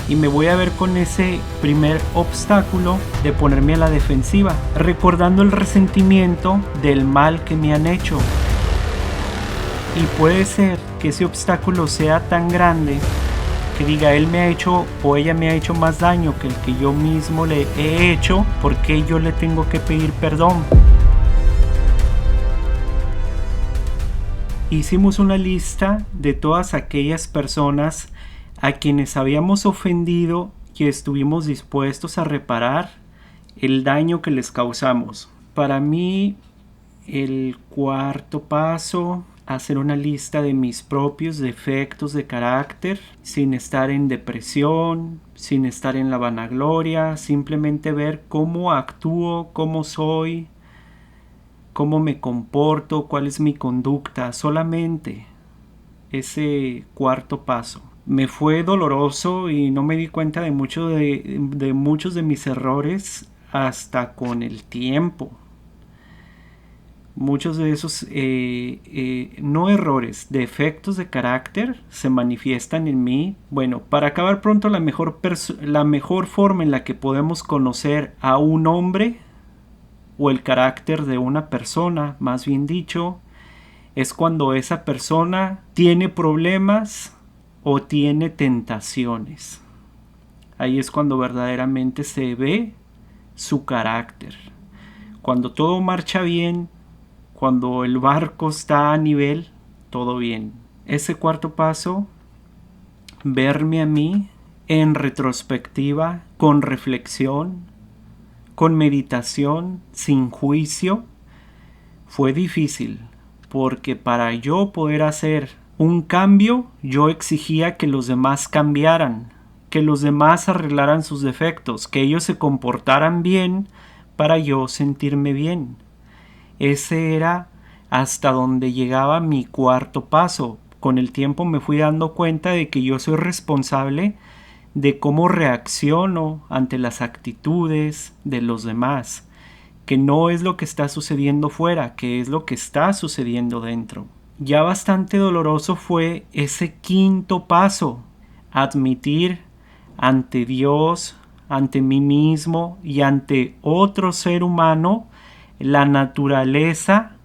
y me voy a ver con ese primer obstáculo de ponerme a la defensiva, recordando el resentimiento del mal que me han hecho. Y puede ser que ese obstáculo sea tan grande que diga, él me ha hecho o ella me ha hecho más daño que el que yo mismo le he hecho, ¿por qué yo le tengo que pedir perdón? Hicimos una lista de todas aquellas personas a quienes habíamos ofendido y estuvimos dispuestos a reparar el daño que les causamos. Para mí, el cuarto paso, hacer una lista de mis propios defectos de carácter, sin estar en depresión, sin estar en la vanagloria, simplemente ver cómo actúo, cómo soy, cómo me comporto, cuál es mi conducta, solamente ese cuarto paso. Me fue doloroso y no me di cuenta de muchos de mis errores hasta con el tiempo. Muchos de esos, no errores, defectos de carácter se manifiestan en mí. Bueno, para acabar pronto, la mejor forma en la que podemos conocer a un hombre, o el carácter de una persona, más bien dicho, es cuando esa persona tiene problemas o tiene tentaciones. Ahí es cuando verdaderamente se ve su carácter. Cuando todo marcha bien, cuando el barco está a nivel, todo bien. Ese cuarto paso, verme a mí en retrospectiva, con reflexión, con meditación, sin juicio, fue difícil, porque para yo poder hacer un cambio, yo exigía que los demás cambiaran, que los demás arreglaran sus defectos, que ellos se comportaran bien para yo sentirme bien. Ese era hasta donde llegaba mi cuarto paso. Con el tiempo me fui dando cuenta de que yo soy responsable de cómo reacciono ante las actitudes de los demás, que no es lo que está sucediendo fuera, que es lo que está sucediendo dentro. Ya bastante doloroso fue ese quinto paso, admitir ante Dios, ante mí mismo y ante otro ser humano la naturaleza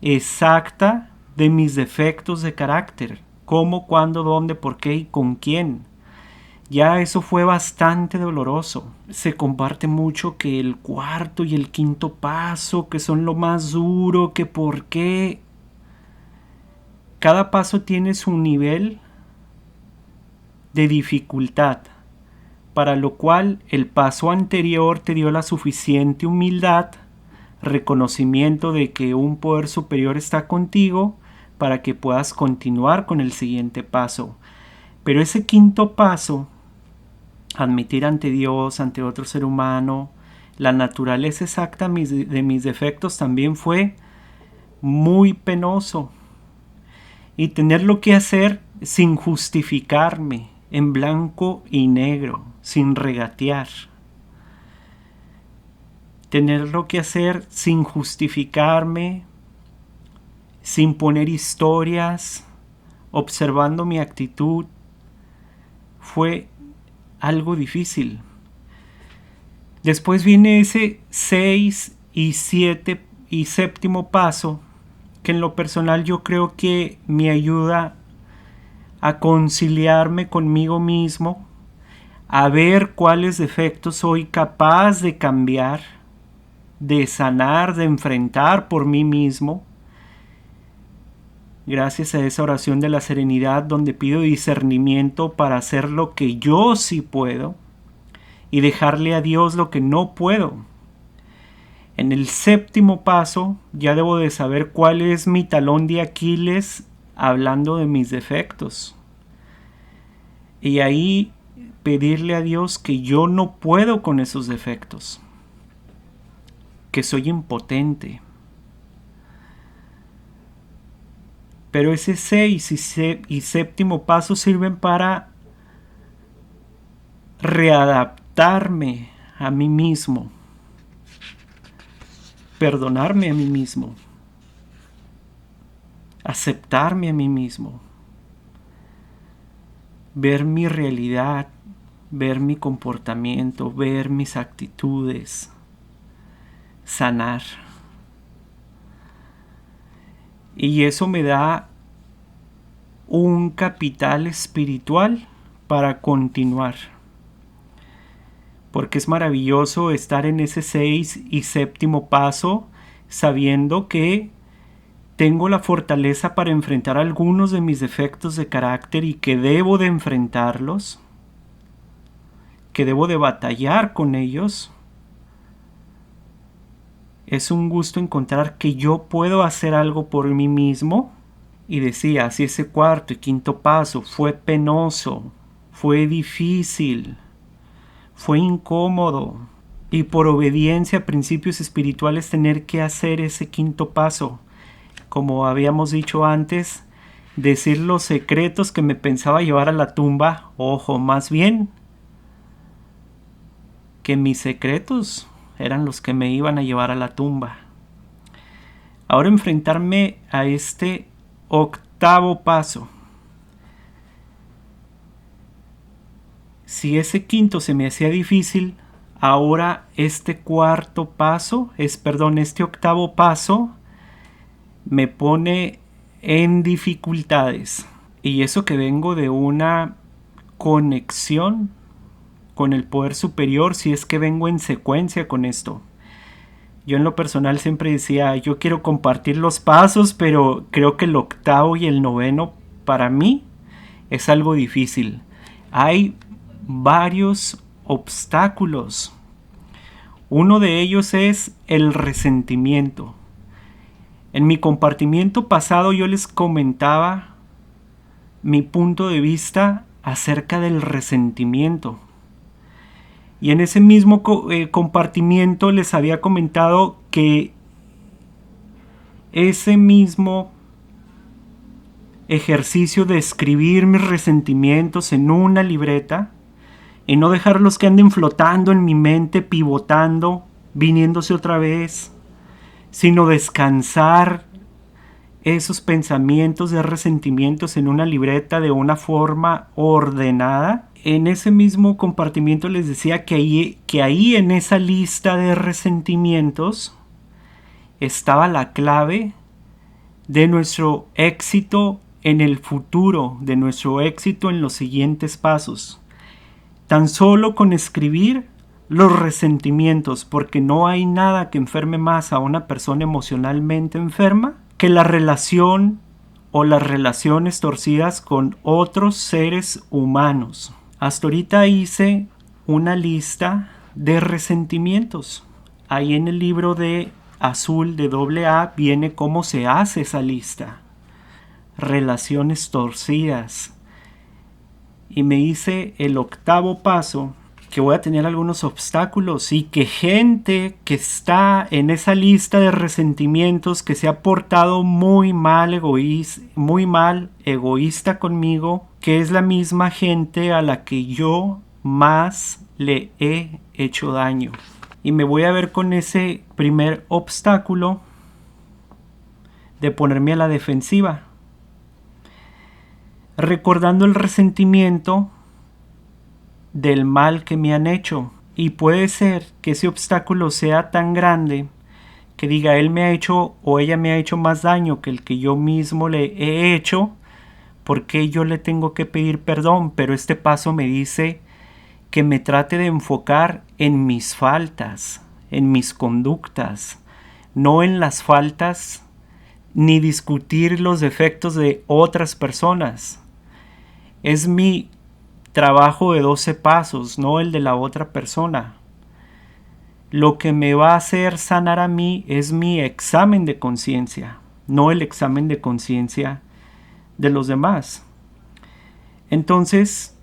exacta de mis defectos de carácter, cómo, cuándo, dónde, por qué y con quién. Ya eso fue bastante doloroso. Se comparte mucho que el cuarto y el quinto paso, que son lo más duro, que por qué. Cada paso tiene su nivel de dificultad, para lo cual el paso anterior te dio la suficiente humildad, reconocimiento de que un poder superior está contigo para que puedas continuar con el siguiente paso. Pero ese quinto paso, admitir ante Dios, ante otro ser humano, la naturaleza exacta de mis defectos, también fue muy penoso. Y tenerlo que hacer sin justificarme, en blanco y negro, sin regatear. Tenerlo que hacer sin justificarme, sin poner historias, observando mi actitud, fue algo difícil. Después viene ese 6 y 7 y séptimo paso, que en lo personal yo creo que me ayuda a conciliarme conmigo mismo, a ver cuáles defectos soy capaz de cambiar, de sanar, de enfrentar por mí mismo. Gracias a esa oración de la serenidad donde pido discernimiento para hacer lo que yo sí puedo y dejarle a Dios lo que no puedo. En el séptimo paso ya debo de saber cuál es mi talón de Aquiles hablando de mis defectos. Y ahí pedirle a Dios que yo no puedo con esos defectos, que soy impotente. Pero ese 6 y séptimo paso sirven para readaptarme a mí mismo, perdonarme a mí mismo, aceptarme a mí mismo, ver mi realidad, ver mi comportamiento, ver mis actitudes, sanar. Y eso me da un capital espiritual para continuar. Porque es maravilloso estar en ese 6 y séptimo paso sabiendo que tengo la fortaleza para enfrentar algunos de mis defectos de carácter y que debo de enfrentarlos, que debo de batallar con ellos. Es un gusto encontrar que yo puedo hacer algo por mí mismo. Y decía, si ese cuarto y quinto paso fue penoso, fue difícil, fue incómodo, y por obediencia a principios espirituales tener que hacer ese quinto paso, como habíamos dicho antes, decir los secretos que me pensaba llevar a la tumba, ojo, más bien que mis secretos eran los que me iban a llevar a la tumba. Ahora enfrentarme a este octavo paso. Si ese quinto se me hacía difícil, ahora este este octavo paso me pone en dificultades. Y eso que vengo de una conexión con el poder superior, si es que vengo en secuencia con esto. Yo en lo personal siempre decía, yo quiero compartir los pasos, pero creo que el octavo y el noveno para mí es algo difícil. Hay varios obstáculos. Uno de ellos es el resentimiento. En mi compartimiento pasado yo les comentaba mi punto de vista acerca del resentimiento. Y en ese mismo compartimiento les había comentado que ese mismo ejercicio de escribir mis resentimientos en una libreta y no dejarlos que anden flotando en mi mente, pivotando, viniéndose otra vez, sino descansar esos pensamientos de resentimientos en una libreta de una forma ordenada. En ese mismo compartimiento les decía que ahí en esa lista de resentimientos estaba la clave de nuestro éxito en el futuro, de nuestro éxito en los siguientes pasos. Tan solo con escribir los resentimientos, porque no hay nada que enferme más a una persona emocionalmente enferma que la relación o las relaciones torcidas con otros seres humanos. Hasta ahorita hice una lista de resentimientos. Ahí en el libro de azul de AA viene cómo se hace esa lista. Relaciones torcidas. Y me hice el octavo paso, que voy a tener algunos obstáculos y que gente que está en esa lista de resentimientos, que se ha portado muy mal egoísta conmigo, que es la misma gente a la que yo más le he hecho daño. Y me voy a ver con ese primer obstáculo de ponerme a la defensiva, recordando el resentimiento del mal que me han hecho. Y puede ser que ese obstáculo sea tan grande que diga, él me ha hecho o ella me ha hecho más daño que el que yo mismo le he hecho, porque yo le tengo que pedir perdón. Pero este paso me dice que me trate de enfocar en mis faltas, en mis conductas, no en las faltas ni discutir los defectos de otras personas. Es mi trabajo de 12 pasos, no el de la otra persona. Lo que me va a hacer sanar a mí es mi examen de conciencia, no el examen de conciencia de los demás. Entonces,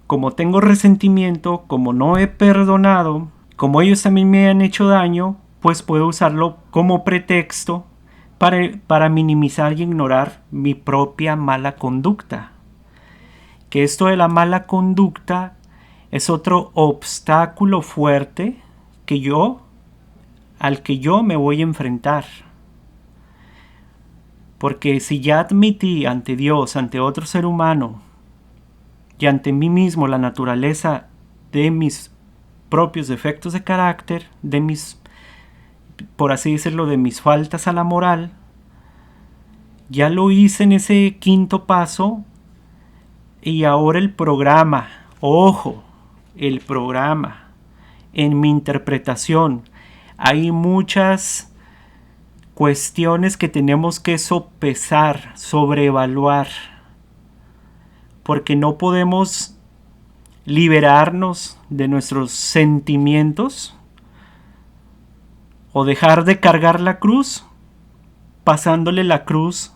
como tengo resentimiento, como no he perdonado, como ellos también me han hecho daño, pues puedo usarlo como pretexto para minimizar y ignorar mi propia mala conducta. Que esto de la mala conducta es otro obstáculo fuerte al que yo me voy a enfrentar. Porque si ya admití ante Dios, ante otro ser humano, y ante mí mismo la naturaleza de mis propios defectos de carácter, de mis, por así decirlo, de mis faltas a la moral, ya lo hice en ese quinto paso y ahora el programa, ojo, el programa, en mi interpretación, hay muchas cuestiones que tenemos que sopesar, sobreevaluar, porque no podemos liberarnos de nuestros sentimientos o dejar de cargar la cruz pasándole la cruz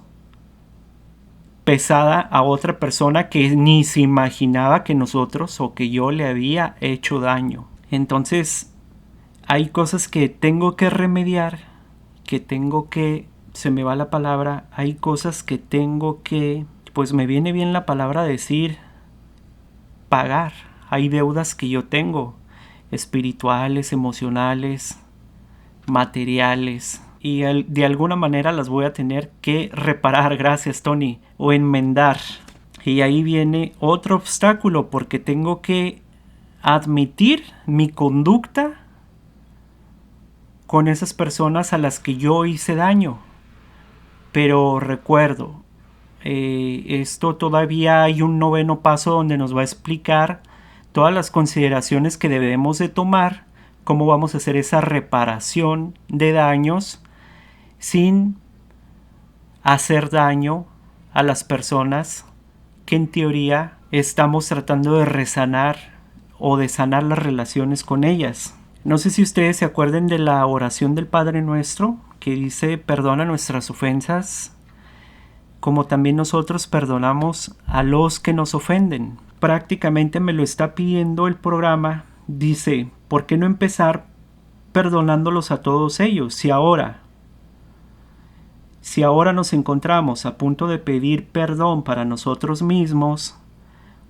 pesada a otra persona que ni se imaginaba que nosotros o que yo le había hecho daño. Entonces hay cosas que tengo que remediar, que tengo que, se me va la palabra, hay cosas que tengo que, pues me viene bien la palabra decir, pagar. Hay deudas que yo tengo, espirituales, emocionales, materiales, y de alguna manera las voy a tener que reparar, gracias Tony, o enmendar. Y ahí viene otro obstáculo, porque tengo que admitir mi conducta con esas personas a las que yo hice daño. Pero recuerdo, esto todavía hay un noveno paso donde nos va a explicar todas las consideraciones que debemos de tomar, cómo vamos a hacer esa reparación de daños sin hacer daño a las personas que en teoría estamos tratando de resanar o de sanar las relaciones con ellas. No sé si ustedes se acuerden de la oración del Padre Nuestro, que dice: perdona nuestras ofensas, como también nosotros perdonamos a los que nos ofenden. Prácticamente me lo está pidiendo el programa. Dice, ¿por qué no empezar perdonándolos a todos ellos? Si ahora nos encontramos a punto de pedir perdón para nosotros mismos,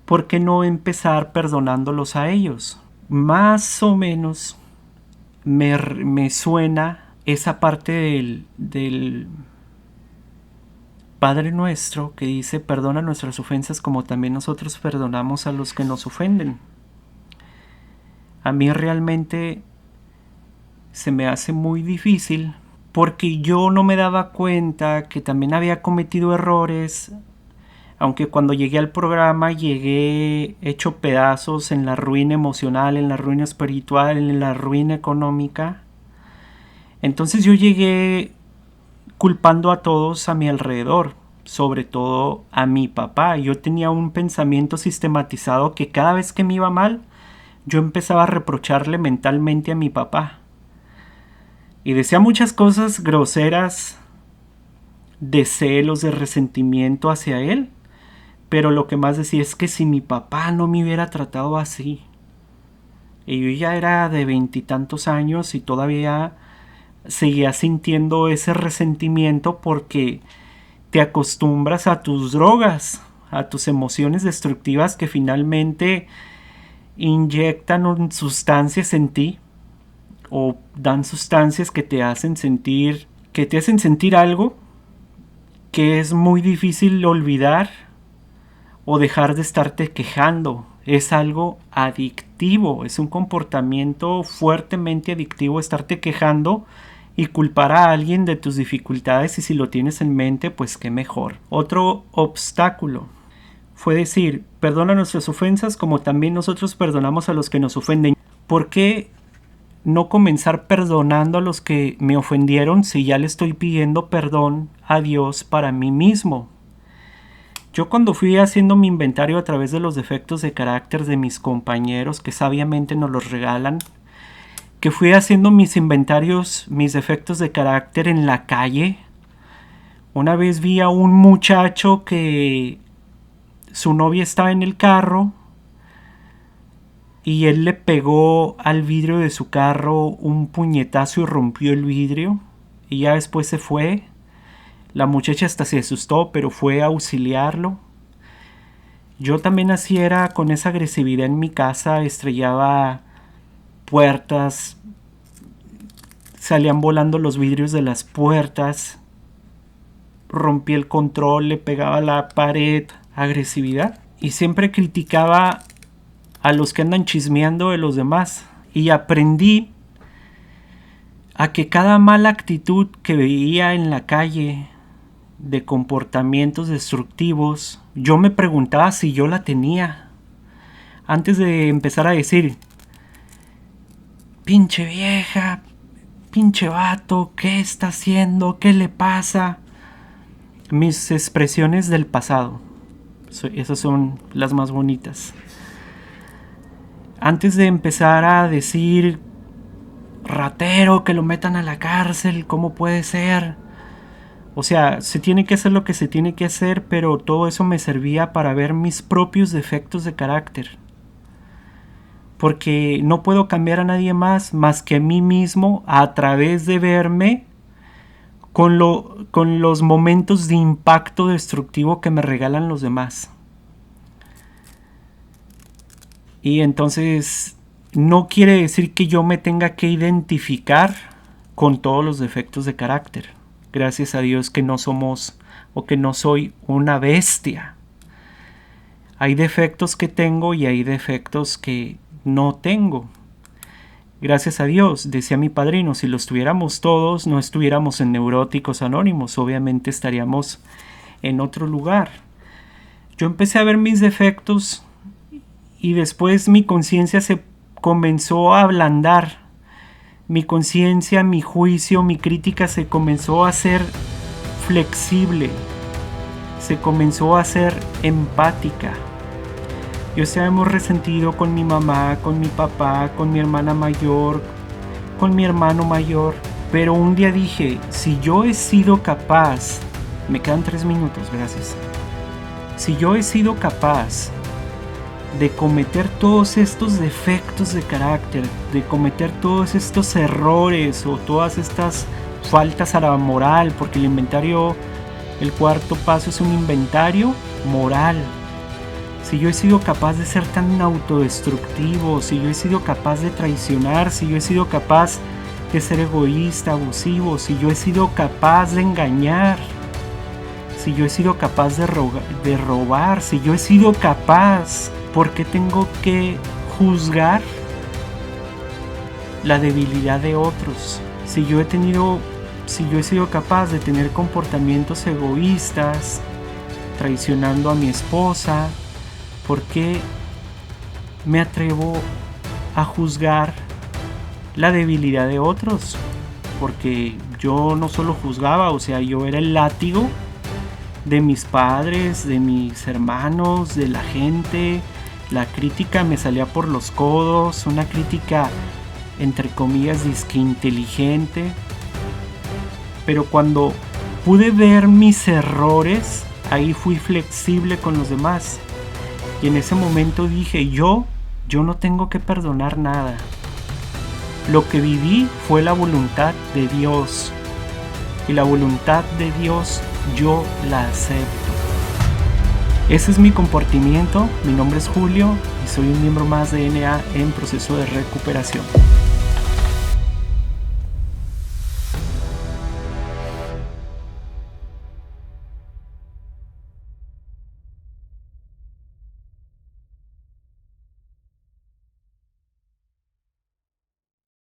¿por qué no empezar perdonándolos a ellos? Más o menos me suena esa parte del Padre Nuestro que dice: perdona nuestras ofensas como también nosotros perdonamos a los que nos ofenden. A mí realmente se me hace muy difícil, porque yo no me daba cuenta que también había cometido errores, aunque cuando llegué al programa llegué hecho pedazos, en la ruina emocional, en la ruina espiritual, en la ruina económica. Entonces yo llegué culpando a todos a mi alrededor, sobre todo a mi papá. Yo tenía un pensamiento sistematizado que cada vez que me iba mal, yo empezaba a reprocharle mentalmente a mi papá. Y decía muchas cosas groseras, de celos, de resentimiento hacia él. Pero lo que más decía es que si mi papá no me hubiera tratado así. Y yo ya era de 20 y tantos años y todavía seguía sintiendo ese resentimiento, porque te acostumbras a tus drogas, a tus emociones destructivas que finalmente inyectan sustancias en ti, o dan sustancias que te hacen sentir algo que es muy difícil olvidar o dejar de estarte quejando. Es algo adictivo, es un comportamiento fuertemente adictivo estarte quejando y culpar a alguien de tus dificultades, y si lo tienes en mente, pues qué mejor. Otro obstáculo fue decir: perdona nuestras ofensas como también nosotros perdonamos a los que nos ofenden. ¿Por qué no comenzar perdonando a los que me ofendieron si ya le estoy pidiendo perdón a Dios para mí mismo? Yo, cuando fui haciendo mi inventario a través de los defectos de carácter de mis compañeros, que sabiamente nos los regalan, que fui haciendo mis inventarios, mis defectos de carácter en la calle, una vez vi a un muchacho que su novia estaba en el carro y él le pegó al vidrio de su carro un puñetazo y rompió el vidrio, y ya después se fue. La muchacha hasta se asustó, pero fue a auxiliarlo. Yo también así era, con esa agresividad en mi casa, estrellaba puertas, salían volando los vidrios de las puertas, rompí el control, le pegaba a la pared, agresividad. y siempre criticaba a los que andan chismeando de los demás. Y aprendí a que cada mala actitud que veía en la calle de comportamientos destructivos, yo me preguntaba si yo la tenía. Antes de empezar a decir, pinche vieja, pinche vato, ¿qué está haciendo? ¿Qué le pasa? Mis expresiones del pasado. Esas son las más bonitas. Antes de empezar a decir, ratero, que lo metan a la cárcel, ¿cómo puede ser? O sea, se tiene que hacer lo que se tiene que hacer, pero todo eso me servía para ver mis propios defectos de carácter. Porque no puedo cambiar a nadie más que a mí mismo a través de verme con los momentos de impacto destructivo que me regalan los demás. Y entonces no quiere decir que yo me tenga que identificar con todos los defectos de carácter. Gracias a Dios que no somos o que no soy una bestia. Hay defectos que tengo y hay defectos que no tengo. Gracias a Dios, decía mi padrino, si los tuviéramos todos, no estuviéramos en Neuróticos Anónimos, obviamente estaríamos en otro lugar. Yo empecé a ver mis defectos y después mi conciencia se comenzó a ablandar. Mi conciencia, mi juicio, mi crítica se comenzó a hacer flexible, se comenzó a hacer empática. Yo estaba muy resentido con mi mamá, con mi papá, con mi hermana mayor, con mi hermano mayor. Pero un día dije, si yo he sido capaz, me quedan 3 minutos, gracias. Si yo he sido capaz de cometer todos estos defectos de carácter, de cometer todos estos errores o todas estas faltas a la moral, porque el inventario, el cuarto paso es un inventario moral. Si yo he sido capaz de ser tan autodestructivo, si yo he sido capaz de traicionar, si yo he sido capaz de ser egoísta, abusivo, si yo he sido capaz de engañar, si yo he sido capaz de robar, si yo he sido capaz, ¿por qué tengo que juzgar la debilidad de otros? Si yo he sido capaz de tener comportamientos egoístas, traicionando a mi esposa, ¿por qué me atrevo a juzgar la debilidad de otros? Porque yo no solo juzgaba, o sea, yo era el látigo de mis padres, de mis hermanos, de la gente. La crítica me salía por los codos, una crítica entre comillas disque inteligente. Pero cuando pude ver mis errores, ahí fui flexible con los demás. Y en ese momento dije, yo no tengo que perdonar nada. Lo que viví fue la voluntad de Dios. Y la voluntad de Dios yo la acepto. Ese es mi comportamiento. Mi nombre es Julio y soy un miembro más de NA en proceso de recuperación.